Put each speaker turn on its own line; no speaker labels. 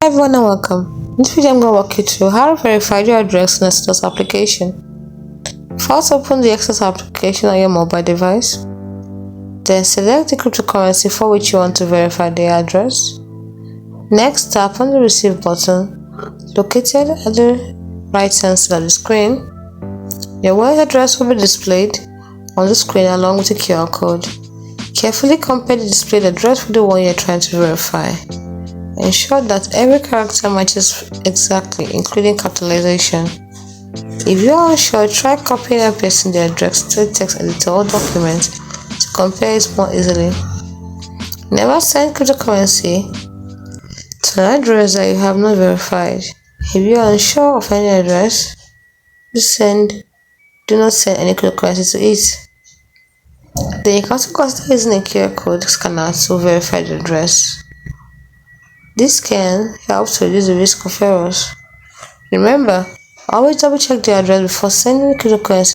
everyone and welcome. In this video I'm going to walk you through how to verify your address in a Exodus application. First, open the Exodus application on your mobile device. Then select the cryptocurrency for which you want to verify the address. Next, tap on the receive button located at the right hand side of the screen. Your wallet address will be displayed on the screen along with a QR code. Carefully compare the displayed address with the one you're trying to verify. Ensure that every character matches exactly, including capitalization. If you are unsure, try copying and pasting the address to the text editor or document to compare it more easily. Never send cryptocurrency to an address that you have not verified. If you are unsure of any address, do not send any cryptocurrency to it. Then you can also consider using a QR code scanner to verify the address. This can help to reduce the risk of errors. Remember, always double check the address before sending cryptocurrency